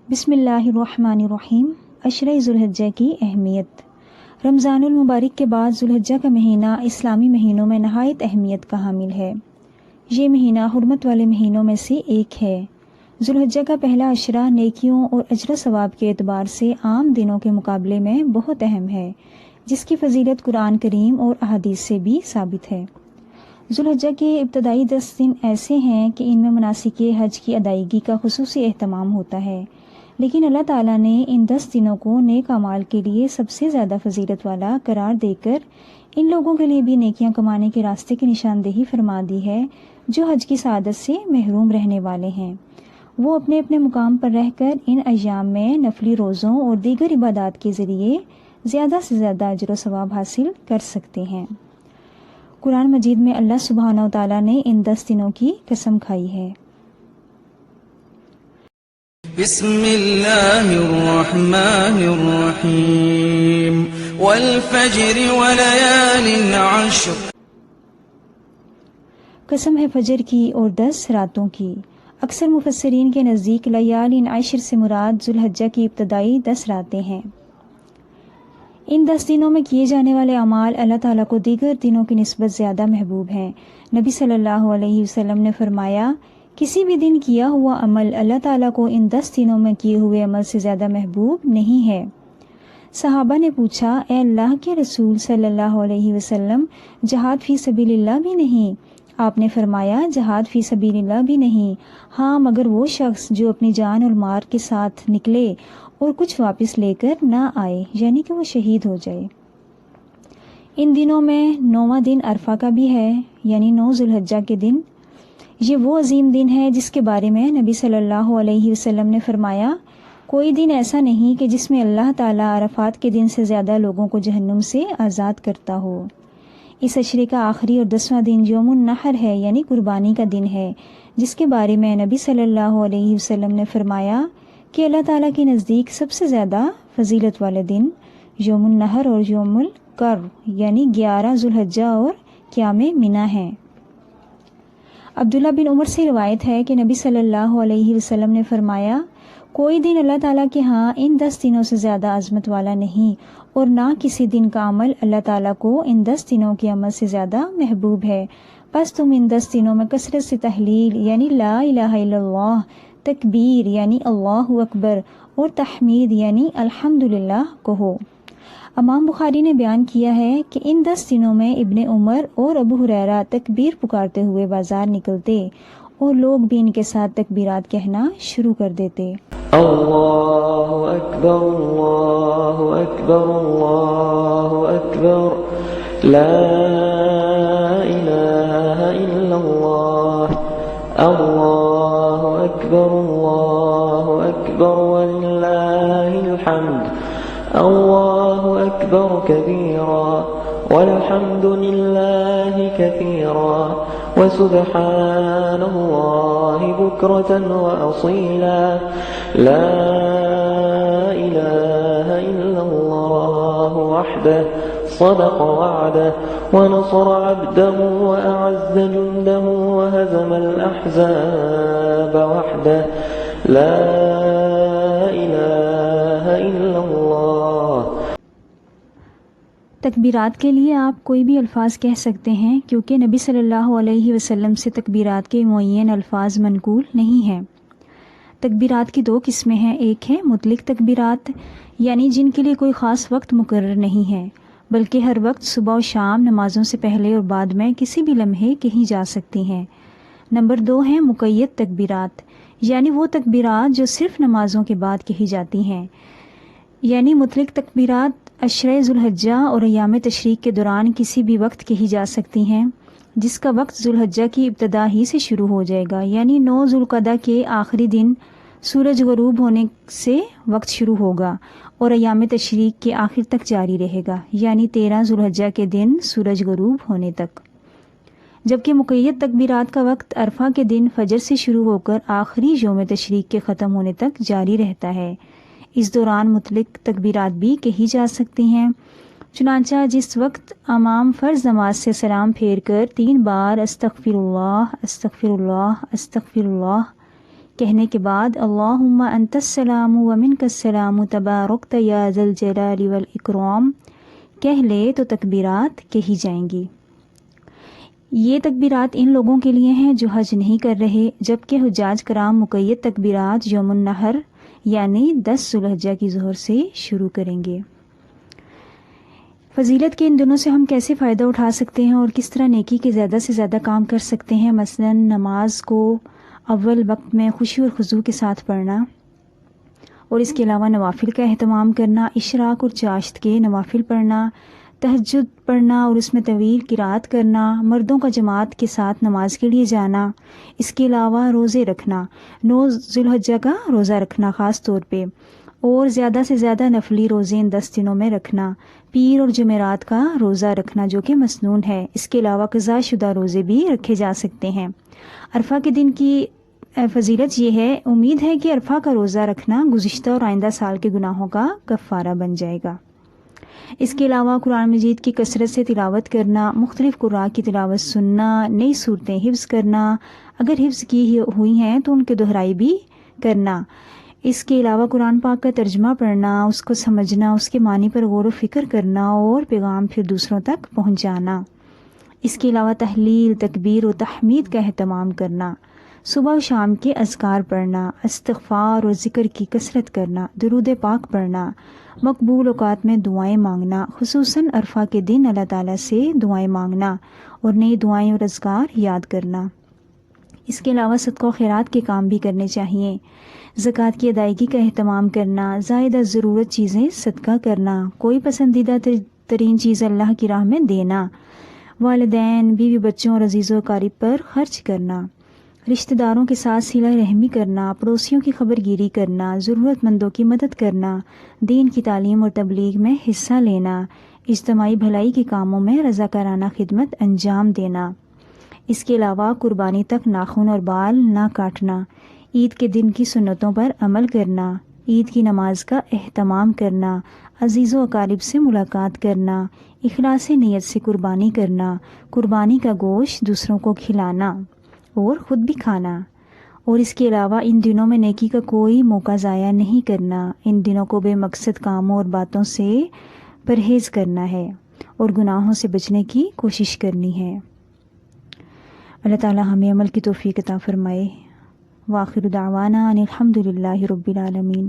بسم اللہ الرحمن الرحیم۔ عشرہ ذوالحجہ کی اہمیت۔ رمضان المبارک کے بعد ذوالحجہ کا مہینہ اسلامی مہینوں میں نہایت اہمیت کا حامل ہے۔ یہ مہینہ حرمت والے مہینوں میں سے ایک ہے۔ ذوالحجہ کا پہلا عشرہ نیکیوں اور اجر و ثواب کے اعتبار سے عام دنوں کے مقابلے میں بہت اہم ہے، جس کی فضیلت قرآن کریم اور احادیث سے بھی ثابت ہے۔ ذوالحجہ کے ابتدائی 10 دن ایسے ہیں کہ ان میں مناسک حج کی ادائیگی کا خصوصی اہتمام ہوتا ہے، لیکن اللہ تعالیٰ نے ان 10 دنوں کو نیک اعمال کے لیے سب سے زیادہ فضیلت والا قرار دے کر ان لوگوں کے لیے بھی نیکیاں کمانے کے راستے کی نشاندہی فرما دی ہے جو حج کی سعادت سے محروم رہنے والے ہیں۔ وہ اپنے اپنے مقام پر رہ کر ان ایام میں نفلی روزوں اور دیگر عبادات کے ذریعے زیادہ سے زیادہ اجر و ثواب حاصل کر سکتے ہیں۔ قرآن مجید میں اللہ سبحانہ و تعالیٰ نے ان 10 دنوں کی قسم کھائی ہے۔ بسم اللہ الرحمن الرحیم والفجر ولیال عشر۔ قسم ہے فجر کی اور 10 راتوں کی۔ اکثر مفسرین کے نزدیک لیال عشر سے مراد ذوالحجہ کی ابتدائی 10 راتیں ہیں۔ ان 10 دنوں میں کیے جانے والے اعمال اللہ تعالیٰ کو دیگر دنوں کی نسبت زیادہ محبوب ہیں۔ نبی صلی اللہ علیہ وسلم نے فرمایا، کسی بھی دن کیا ہوا عمل اللہ تعالیٰ کو ان 10 دنوں میں کیے ہوئے عمل سے زیادہ محبوب نہیں ہے۔ صحابہ نے پوچھا، اے اللہ کے رسول صلی اللہ علیہ وسلم، جہاد فی سبیل اللہ بھی نہیں؟ آپ نے فرمایا، جہاد فی سبیل اللہ بھی نہیں، ہاں مگر وہ شخص جو اپنی جان اور مال کے ساتھ نکلے اور کچھ واپس لے کر نہ آئے، یعنی کہ وہ شہید ہو جائے۔ ان دنوں میں 9واں دن عرفہ کا بھی ہے، یعنی 9 ذوالحجہ کے دن۔ یہ وہ عظیم دن ہے جس کے بارے میں نبی صلی اللہ علیہ وسلم نے فرمایا، کوئی دن ایسا نہیں کہ جس میں اللہ تعالیٰ عرفات کے دن سے زیادہ لوگوں کو جہنم سے آزاد کرتا ہو۔ اس عشرے کا آخری اور 10واں دن یوم النحر ہے، یعنی قربانی کا دن ہے، جس کے بارے میں نبی صلی اللہ علیہ وسلم نے فرمایا کہ اللہ تعالیٰ کے نزدیک سب سے زیادہ فضیلت والے دن یوم النحر اور یوم القر یعنی 11 ذوالحجہ اور قیام منی ہیں۔ عبداللہ بن عمر سے روایت ہے کہ نبی صلی اللہ علیہ وسلم نے فرمایا، کوئی دن اللہ تعالیٰ کے ہاں ان 10 دنوں سے زیادہ عظمت والا نہیں، اور نہ کسی دن کا عمل اللہ تعالیٰ کو ان 10 دنوں کے عمل سے زیادہ محبوب ہے۔ بس تم ان 10 دنوں میں کثرت سے تحلیل یعنی لا الہ الا اللہ، تکبیر یعنی اللہ اکبر، اور تحمید یعنی الحمدللہ کہو۔ امام بخاری نے بیان کیا ہے کہ ان 10 دنوں میں ابن عمر اور ابو ہریرہ تکبیر پکارتے ہوئے بازار نکلتے اور لوگ بھی ان کے ساتھ تکبیرات کہنا شروع کر دیتے۔ اللہ اکبر اللہ اکبر اللہ اکبر لا الہ الا اللہ اللہ اکبر وللہ الحمد اللہ اکبر کبیرا والحمد للہ کثیرا وسبحان اللہ بکرة وأصیلا لا الہ الا اللہ وحدہ صدق وعدہ ونصر عبدہ وأعز جندہ وهزم الأحزاب وحدہ لا الہ الا اللہ۔ تکبیرات کے لیے آپ کوئی بھی الفاظ کہہ سکتے ہیں، کیونکہ نبی صلی اللہ علیہ وسلم سے تکبیرات کے معین الفاظ منقول نہیں ہیں۔ تکبیرات کی 2 قسمیں ہیں، ایک ہے مطلق تکبیرات، یعنی جن کے لیے کوئی خاص وقت مقرر نہیں ہے، بلکہ ہر وقت صبح و شام نمازوں سے پہلے اور بعد میں کسی بھی لمحے کہی جا سکتی ہیں۔ نمبر 2 ہیں مقید تکبیرات، یعنی وہ تکبیرات جو صرف نمازوں کے بعد کہی جاتی ہیں۔ یعنی مطلق تکبیرات عشرہ ذوالحجہ اور ایام تشریق کے دوران کسی بھی وقت کہی جا سکتی ہیں، جس کا وقت ذوالحجہ کی ابتدا ہی سے شروع ہو جائے گا، یعنی 9 ذوالقعدہ کے آخری دن سورج غروب ہونے سے وقت شروع ہوگا اور ایام تشریق کے آخر تک جاری رہے گا، یعنی 13 ذوالحجہ کے دن سورج غروب ہونے تک۔ جبکہ مقید تکبیرات کا وقت عرفہ کے دن فجر سے شروع ہو کر آخری یوم تشریق کے ختم ہونے تک جاری رہتا ہے۔ اس دوران مطلق تکبیرات بھی کہی جا سکتی ہیں، چنانچہ جس وقت امام فرض نماز سے سلام پھیر کر 3 بار استغفر اللہ استغفر اللہ استغفر اللہ کہنے کے بعد اللہم انت السلام و منک السلام تبارکت یا ذا الجلال والاکرام کہہ لے تو تکبیرات کہی جائیں گی۔ یہ تکبیرات ان لوگوں کے لیے ہیں جو حج نہیں کر رہے، جبکہ حجاج کرام مقید تکبیرات یوم النحر یعنی 10 ذو الحجہ کی ظہر سے شروع کریں گے۔ فضیلت کے ان دنوں سے ہم کیسے فائدہ اٹھا سکتے ہیں اور کس طرح نیکی کے زیادہ سے زیادہ کام کر سکتے ہیں؟ مثلا نماز کو اول وقت میں خوشی اور خضوع کے ساتھ پڑھنا، اور اس کے علاوہ نوافل کا اہتمام کرنا، اشراق اور چاشت کے نوافل پڑھنا، تہجد پڑھنا اور اس میں طویل قرات کرنا، مردوں کا جماعت کے ساتھ نماز کے لیے جانا، اس کے علاوہ روزے رکھنا، 9 ذو الحجہ کا روزہ رکھنا خاص طور پہ، اور زیادہ سے زیادہ نفلی روزے ان 10 دنوں میں رکھنا، پیر اور جمعرات کا روزہ رکھنا جو کہ مسنون ہے، اس کے علاوہ قضاء شدہ روزے بھی رکھے جا سکتے ہیں۔ عرفہ کے دن کی فضیلت یہ ہے، امید ہے کہ عرفہ کا روزہ رکھنا گزشتہ اور آئندہ سال کے گناہوں کا کفارہ بن جائے گا۔ اس کے علاوہ قرآن مجید کی کثرت سے تلاوت کرنا، مختلف قراء کی تلاوت سننا، نئی صورتیں حفظ کرنا، اگر حفظ کی ہوئی ہیں تو ان کے دہرائی بھی کرنا۔ اس کے علاوہ قرآن پاک کا ترجمہ پڑھنا، اس کو سمجھنا، اس کے معنی پر غور و فکر کرنا اور پیغام پھر دوسروں تک پہنچانا۔ اس کے علاوہ تحلیل، تکبیر و تحمید کا اہتمام کرنا، صبح و شام کے اذکار پڑھنا، استغفار اور ذکر کی کثرت کرنا، درود پاک پڑھنا، مقبول اوقات میں دعائیں مانگنا، خصوصاً عرفہ کے دن اللہ تعالیٰ سے دعائیں مانگنا اور نئی دعائیں اور اذکار یاد کرنا۔ اس کے علاوہ صدقہ و خیرات کے کام بھی کرنے چاہیے، زکوٰۃ کی ادائیگی کا اہتمام کرنا، زائد از ضرورت چیزیں صدقہ کرنا، کوئی پسندیدہ ترین چیز اللہ کی راہ میں دینا، والدین، بیوی بچوں اور عزیز و اقارب پر خرچ کرنا، رشتہ داروں کے ساتھ صلہ رحمی کرنا، پڑوسیوں کی خبر گیری کرنا، ضرورت مندوں کی مدد کرنا، دین کی تعلیم اور تبلیغ میں حصہ لینا، اجتماعی بھلائی کے کاموں میں رضاکارانہ خدمت انجام دینا۔ اس کے علاوہ قربانی تک ناخن اور بال نہ کاٹنا، عید کے دن کی سنتوں پر عمل کرنا، عید کی نماز کا اہتمام کرنا، عزیز و اقارب سے ملاقات کرنا، اخلاص نیت سے قربانی کرنا، قربانی کا گوشت دوسروں کو کھلانا اور خود بھی کھانا، اور اس کے علاوہ ان دنوں میں نیکی کا کوئی موقع ضائع نہیں کرنا۔ ان دنوں کو بے مقصد کاموں اور باتوں سے پرہیز کرنا ہے اور گناہوں سے بچنے کی کوشش کرنی ہے۔ اللہ تعالی ہمیں عمل کی توفیق عطا فرمائے۔ وآخر دعوانا ان الحمد للہ رب العالمین۔